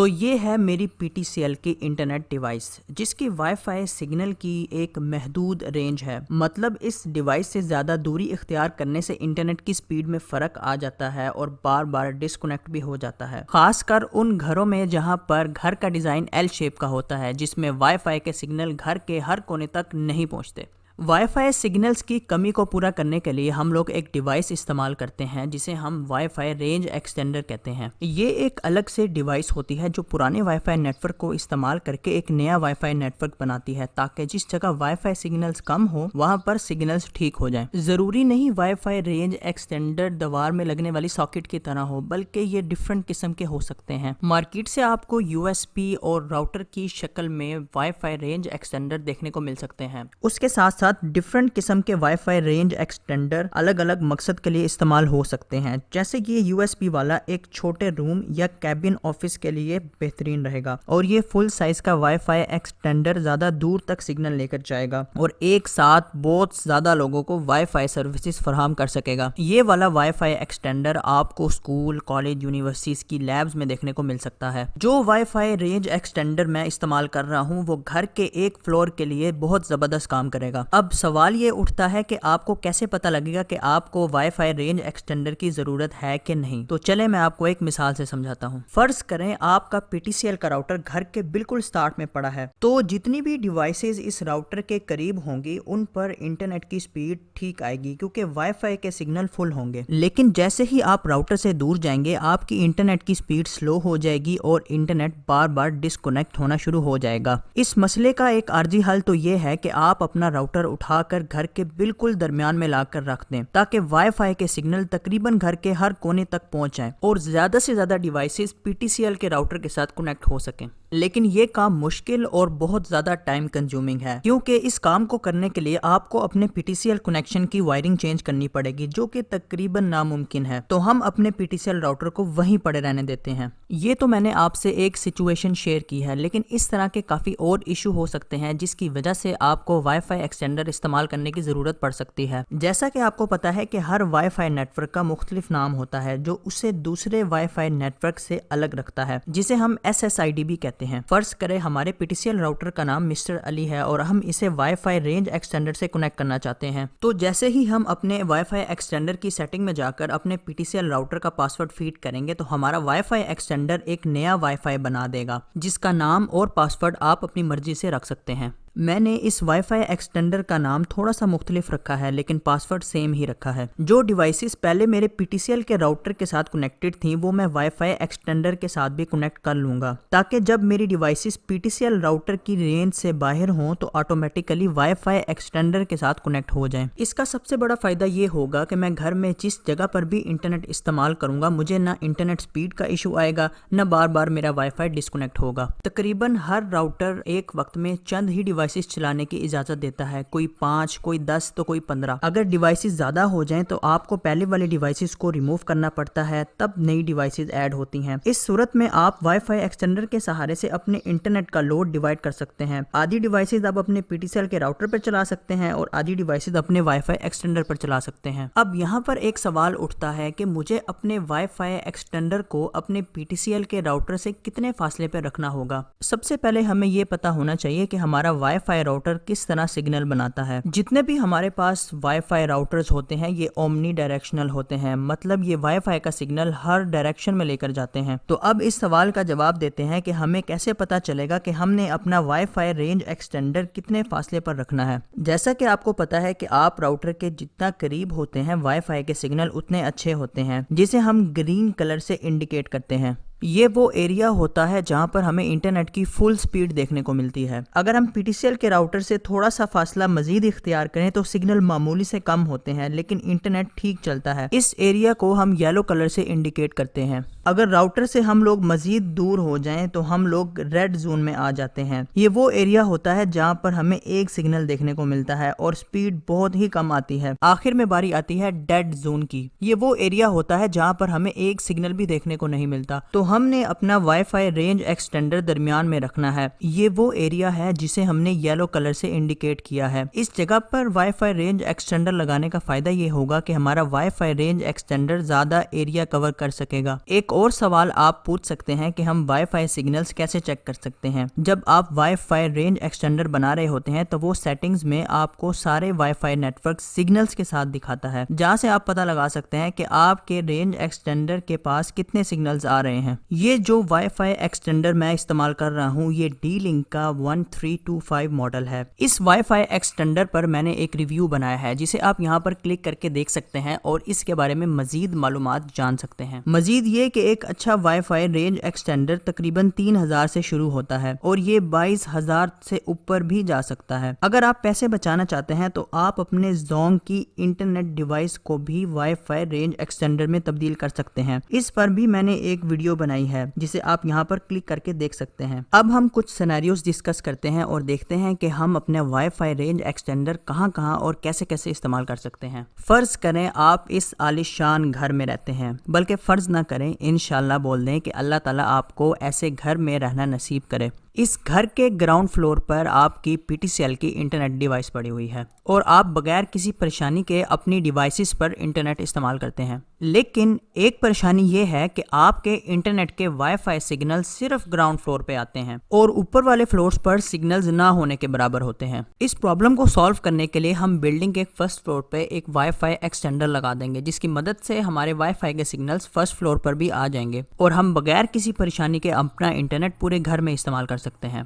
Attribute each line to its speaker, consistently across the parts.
Speaker 1: تو یہ ہے میری پی ٹی سی ایل کی انٹرنیٹ ڈیوائس جس کی وائی فائی سگنل کی ایک محدود رینج ہے، مطلب اس ڈیوائس سے زیادہ دوری اختیار کرنے سے انٹرنیٹ کی سپیڈ میں فرق آ جاتا ہے اور بار بار ڈسکنیکٹ بھی ہو جاتا ہے، خاص کر ان گھروں میں جہاں پر گھر کا ڈیزائن ایل شیپ کا ہوتا ہے جس میں وائی فائی کے سگنل گھر کے ہر کونے تک نہیں پہنچتے۔ وائی فائی سگنلز کی کمی کو پورا کرنے کے لیے ہم لوگ ایک ڈیوائس استعمال کرتے ہیں جسے ہم وائی فائی رینج ایکسٹینڈر کہتے ہیں۔ یہ ایک الگ سے ڈیوائس ہوتی ہے جو پرانے وائی فائی نیٹ ورک کو استعمال کر کے ایک نیا وائی فائی نیٹ ورک بناتی ہے تاکہ جس جگہ وائی فائی سگنلز کم ہو وہاں پر سگنلز ٹھیک ہو جائیں۔ ضروری نہیں وائی فائی رینج ایکسٹینڈر دیوار میں لگنے والی ساکٹ کی طرح ہو، بلکہ یہ ڈفرنٹ قسم کے ہو سکتے ہیں۔ مارکیٹ سے آپ کو یو ایس پی اور راؤٹر کی شکل میں وائی فائی رینج ایکسٹینڈر دیکھنے کو مل سکتے ہیں۔ اس کے ساتھ ڈفرنٹ قسم کے وائی فائی رینج ایکسٹینڈر الگ الگ مقصد کے لیے استعمال ہو سکتے ہیں، جیسے کہ یہ یو ایس پی والا ایک چھوٹے روم یا کیبن آفس کے لیے بہترین رہے گا، اور یہ فل سائز کا وائی فائی ایکسٹینڈر زیادہ دور تک سگنل لے کر جائے گا اور ایک ساتھ بہت زیادہ لوگوں کو وائی فائی سروسز فراہم کر سکے گا۔ یہ والا وائی فائی ایکسٹینڈر آپ کو اسکول، کالج، یونیورسٹیز کی لیبز میں دیکھنے کو مل سکتا ہے۔ جو وائی فائی رینج ایکسٹینڈر میں استعمال کر رہا ہوں وہ گھر کے ایک فلور کے لیے بہت زبردست کام کرے گا۔ اب سوال یہ اٹھتا ہے کہ آپ کو کیسے پتہ لگے گا کہ آپ کو وائی فائی رینج ایکسٹینڈر کی ضرورت ہے کہ نہیں؟ تو چلیں میں آپ کو ایک مثال سے سمجھاتا ہوں۔ فرض کریں آپ کا پی ٹی سی ایل کا راؤٹر گھر کے بالکل سٹارٹ میں پڑا ہے، تو جتنی بھی ڈیوائسز اس راؤٹر کے قریب ہوں گی ان پر انٹرنیٹ کی سپیڈ ٹھیک آئے گی کیونکہ وائی فائی کے سگنل فل ہوں گے۔ لیکن جیسے ہی آپ راؤٹر سے دور جائیں گے آپ کی انٹرنیٹ کی سپیڈ سلو ہو جائے گی اور انٹرنیٹ بار بار ڈسکنیکٹ ہونا شروع ہو جائے گا۔ اس مسئلے کا ایک عارضی حل تو یہ ہے کہ آپ اپنا راؤٹر اٹھا کر گھر کے بالکل درمیان میں لا کر رکھ دیں تاکہ وائی فائی کے سگنل تقریباً گھر کے ہر کونے تک پہنچ جائیں اور زیادہ سے زیادہ devices P T C L کے راؤٹر کے ساتھ کنیکٹ ہو سکیں۔ لیکن یہ کام مشکل اور بہت زیادہ ٹائم کنزیومنگ ہے کیونکہ اس کام کو کرنے کے لیے آپ کو اپنے P T C L connection کی وائرنگ چینج کرنی پڑے گی جو کہ تقریباً ناممکن ہے، تو ہم اپنے P T C L router کو وہیں پڑے رہنے دیتے ہیں۔ یہ تو میں نے آپ سے ایک سچویشن شیئر کی ہے، لیکن اس طرح کے کافی اور ایشو ہو سکتے ہیں جس کی وجہ سے آپ کو وائی فائی ایکسٹینڈر استعمال کرنے کی ضرورت پڑ سکتی ہے۔ جیسا کہ آپ کو پتا ہے کہ ہر وائی فائی نیٹ ورک کا مختلف نام ہوتا ہے جو اسے دوسرے وائی فائی نیٹ ورک سے الگ رکھتا ہے، جسے ہم ایس ایس آئی ڈی بھی کہتے ہیں۔ فرض کریں ہمارے P T C L router کا نام مسٹر علی ہے اور ہم اسے وائی فائی رینج ایکسٹینڈر سے کنیکٹ کرنا چاہتے ہیں، تو جیسے ہی ہم اپنے وائی فائی ایکسٹینڈر کی سیٹنگ میں جا کر اپنے P T C L router کا پاسورڈ فیڈ کریں گے تو ہمارا وائی فائی ایکسٹینڈر ایک نیا وائی فائی بنا دے گا جس کا نام اور پاسورڈ آپ اپنی مرضی سے رکھ سکتے ہیں۔ میں نے اس وائی فائی ایکسٹینڈر کا نام تھوڑا سا مختلف رکھا ہے لیکن پاسورڈ سیم ہی رکھا ہے۔ جو ڈیوائسز پہلے میرے پی ٹی سی ایل کے راؤٹر کے ساتھ کنیکٹڈ تھیں وہ میں وائی فائی ایکسٹینڈر کے ساتھ بھی کنیکٹ کر لوں گا تاکہ جب میری devices P T C L router کی رینج سے باہر ہوں تو آٹومیٹیکلی وائی فائی ایکسٹینڈر کے ساتھ کنیکٹ ہو جائیں۔ اس کا سب سے بڑا فائدہ یہ ہوگا کہ میں گھر میں جس جگہ پر بھی انٹرنیٹ استعمال کروں گا مجھے نہ انٹرنیٹ سپیڈ کا ایشو آئے گا نہ بار بار میرا وائی فائی ڈسکنیکٹ ہوگا۔ تقریباً ہر راؤٹر ایک وقت میں چند ہی ڈیوائسز چلانے کی اجازت دیتا ہے، کوئی 5، کوئی 10 تو کوئی 15۔ اگر ڈیوائسز زیادہ ہو جائیں تو آپ کو پہلے والے ڈیوائسز کو ریموو کرنا پڑتا ہے، تب نئی ڈیوائسز ایڈ ہوتی ہیں۔ اس صورت میں آپ وائی فائی ایکسٹینڈر کے سہارے سے اپنے انٹرنیٹ کا لوڈ ڈیوائڈ کر سکتے ہیں۔ آدھی ڈیوائسز آپ اپنے پی ٹی سی ایل کے راؤٹر پر چلا سکتے ہیں اور آدھی ڈیوائسز اپنے وائی فائی ایکسٹینڈر پر چلا سکتے ہیں۔ اب یہاں پر ایک سوال اٹھتا ہے کہ مجھے اپنے وائی فائی ایکسٹینڈر کو اپنے پی ٹی سی ایل کے راؤٹر سے کتنے فاصلے پر رکھنا ہوگا؟ سب سے پہلے ہمیں یہ پتا ہونا چاہیے کہ ہمارا وائی فائی راؤٹر کس طرح سگنل بناتا ہے۔ جتنے بھی ہمارے پاس وائی فائی راؤٹرز ہوتے ہیں یہ اومنی ڈائریکشنل ہوتے ہیں، مطلب یہ وائی فائی کا سگنل ہر ڈائریکشن میں لے کر جاتے ہیں۔ تو اب اس سوال کا جواب دیتے ہیں کہ ہمیں کیسے پتا چلے گا کہ ہم نے اپنا وائی فائی رینج ایکسٹینڈر کتنے فاصلے پر رکھنا ہے؟ جیسا کہ آپ کو پتا ہے کہ آپ راؤٹر کے جتنا قریب ہوتے ہیں وائی فائی کے سگنل اتنے اچھے ہوتے ہیں، جسے ہم گرین کلر سے انڈیکیٹ کرتے ہیں۔ یہ وہ ایریا ہوتا ہے جہاں پر ہمیں انٹرنیٹ کی فل سپیڈ دیکھنے کو ملتی ہے۔ اگر ہم پی ٹی سی ایل کے راؤٹر سے تھوڑا سا فاصلہ مزید اختیار کریں تو سگنل معمولی سے کم ہوتے ہیں لیکن انٹرنیٹ ٹھیک چلتا ہے۔ اس ایریا کو ہم یلو کلر سے انڈیکیٹ کرتے ہیں۔ اگر راؤٹر سے ہم لوگ مزید دور ہو جائیں تو ہم لوگ ریڈ زون میں آ جاتے ہیں۔ یہ وہ ایریا ہوتا ہے جہاں پر ہمیں ایک سگنل دیکھنے کو ملتا ہے اور سپیڈ بہت ہی کم آتی ہے۔ آخر میں باری آتی ہے ڈیڈ زون کی۔ یہ وہ ایریا ہوتا ہے جہاں پر ہمیں ایک سگنل بھی دیکھنے کو نہیں ملتا، تو ہم نے اپنا وائی فائی رینج ایکسٹینڈر درمیان میں رکھنا ہے. یہ وہ ایریا ہے جسے ہم نے یلو کلر سے انڈیکیٹ کیا ہے. اس جگہ پر وائی فائی رینج ایکسٹینڈر لگانے کا فائدہ یہ ہوگا کہ ہمارا وائی فائی رینج ایکسٹینڈر زیادہ ایریا کور کر سکے گا. ایک اور سوال آپ پوچھ سکتے ہیں کہ ہم وائی فائی سگنلز کیسے چیک کر سکتے ہیں. جب آپ وائی فائی رینج ایکسٹینڈر بنا رہے ہوتے ہیں تو وہ سیٹنگز میں آپ کو سارے wifi network signals کے ساتھ دکھاتا ہے، جہاں سے آپ پتہ لگا سکتے ہیں کہ آپ کے رینج ایکسٹینڈر کے پاس کتنے سگنلز آ رہے ہیں. یہ جو وائی فائی ایکسٹینڈر میں استعمال کر رہا ہوں یہ ڈی لنک کا 1325 ماڈل ہے. اس وائی فائی ایکسٹینڈر پر میں نے ایک ریویو بنایا ہے جسے آپ یہاں پر کلک کر کے دیکھ سکتے ہیں اور اس کے بارے میں مزید معلومات جان سکتے ہیں. مزید یہ کہ ایک اچھا وائی فائی رینج ایکسٹینڈر تقریباً 3000 سے شروع ہوتا ہے اور یہ 22000 سے اوپر بھی جا سکتا ہے. اگر آپ پیسے بچانا چاہتے ہیں تو آپ اپنے زونگ کی انٹرنیٹ ڈیوائس کو بھی وائی فائی رینج ایکسٹینڈر میں تبدیل کر سکتے ہیں. اس پر بھی میں نے ایک ویڈیو بنائی ہے جسے آپ یہاں پر کلک کر کے دیکھ سکتے ہیں. اب ہم کچھ سینیریوز ڈسکس کرتے ہیں اور دیکھتے ہیں کہ ہم اپنے وائی فائی رینج ایکسٹینڈر کہاں کہاں اور کیسے کیسے استعمال کر سکتے ہیں. فرض کریں آپ اس عالیشان گھر میں رہتے ہیں، بلکہ فرض نہ کریں، انشاءاللہ بول دیں کہ اللہ تعالیٰ آپ کو ایسے گھر میں رہنا نصیب کرے. اس گھر کے گراؤنڈ فلور پر آپ کی پی ٹی سی ایل کی انٹرنیٹ ڈیوائس پڑی ہوئی ہے اور آپ بغیر کسی پریشانی کے اپنی ڈیوائسز پر انٹرنیٹ استعمال کرتے ہیں. لیکن ایک پریشانی یہ ہے کہ آپ کے انٹرنیٹ کے وائی فائی سگنل صرف گراؤنڈ فلور پہ آتے ہیں اور اوپر والے فلورز پر سگنلز نہ ہونے کے برابر ہوتے ہیں. اس پرابلم کو سالو کرنے کے لیے ہم بلڈنگ کے فرسٹ فلور پہ ایک وائی فائی ایکسٹینڈر لگا دیں گے جس کی مدد سے ہمارے وائی فائی کے سگنلز فرسٹ فلور پر بھی آ جائیں گے اور ہم بغیر کسی پریشانی کے اپنا انٹرنیٹ پورے گھر میں استعمال کر سکتے ہیں.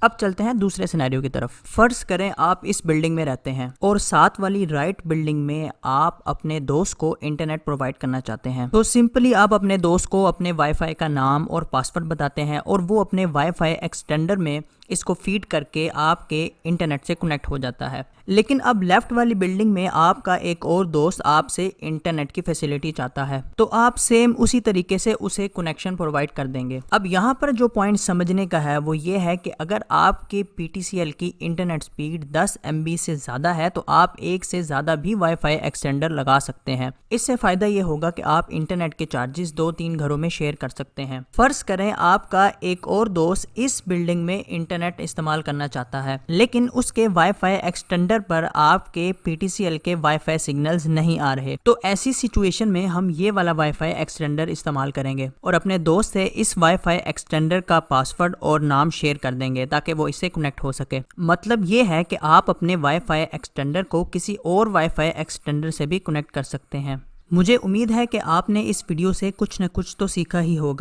Speaker 1: اب چلتے ہیں دوسرے سینیریو کی طرف. فرض کریں آپ اس بلڈنگ میں رہتے ہیں اور ساتھ والی رائٹ بلڈنگ میں آپ اپنے دوست کو انٹرنیٹ پرووائڈ کرنا چاہتے ہیں. تو سمپلی آپ اپنے دوست کو اپنے وائی فائی کا نام اور پاسورڈ بتاتے ہیں اور وہ اپنے وائی فائی ایکسٹینڈر میں اس کو فیڈ کر کے آپ کے انٹرنیٹ سے کنیکٹ ہو جاتا ہے. لیکن اب لیفٹ والی بلڈنگ میں آپ کا ایک اور دوست آپ سے انٹرنیٹ کی فیسلٹی چاہتا ہے تو آپ سیم اسی طریقے سے اسے کنیکشن پرووائڈ کر دیں گے. اب یہاں پر جو پوائنٹ سمجھنے کا ہے وہ یہ ہے کہ اگر آپ کے پی ٹی سی ایل کی انٹرنیٹ سپیڈ 10 MB سے زیادہ ہے تو آپ ایک سے زیادہ بھی وائی فائی ایکسٹینڈر لگا سکتے ہیں. اس سے فائدہ یہ ہوگا کہ آپ انٹرنیٹ کے چارجز 2-3 گھروں میں شیئر کر سکتے ہیں. فرض کریں آپ کا ایک اور دوست اس بلڈنگ میں انٹرنیٹ استعمال کرنا چاہتا ہے لیکن اس کے وائی فائی ایکسٹینڈر پر آپ کے پی ٹی سی ایل کے وائی فائی سگنلز نہیں آ رہے. تو ایسی سچویشن میں ہم یہ والا وائی فائی ایکسٹینڈر استعمال کریں گے اور اپنے دوست سے اس وائی فائی ایکسٹینڈر کا پاسورڈ اور نام شیئر کر دیں گے تاکہ وہ اس سے کنیکٹ ہو سکے. مطلب یہ ہے کہ آپ اپنے وائی فائی ایکسٹینڈر کو کسی اور وائی فائی ایکسٹینڈر سے بھی کنیکٹ کر سکتے ہیں. مجھے امید ہے کہ آپ نے اس ویڈیو سے کچھ نہ کچھ تو سیکھا ہی ہوگا.